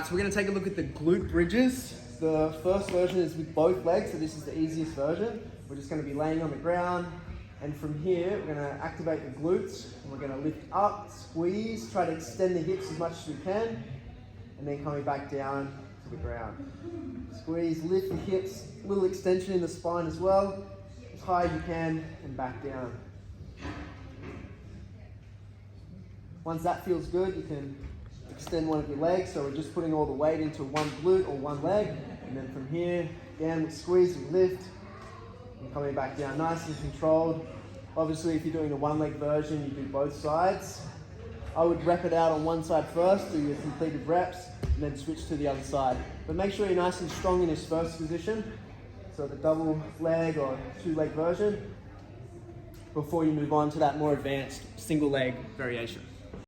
Alright, so we're going to take a look at the glute bridges. The first version is with both legs, so this is the easiest version. We're just going to be laying on the ground, and from here we're going to activate the glutes, and we're going to lift up, squeeze, try to extend the hips as much as we can, and then coming back down to the ground. Squeeze, lift the hips, little extension in the spine as well, as high as you can, and back down. Once that feels good, you can extend one of your legs, so we're just putting all the weight into one glute or one leg, and then from here, down with squeeze, we lift, and coming back down nice and controlled. Obviously, if you're doing a one-leg version, you do both sides. I would rep it out on one side first, do your completed reps, and then switch to the other side. But make sure you're nice and strong in this first position, so the double leg or two-leg version, before you move on to that more advanced single leg variation.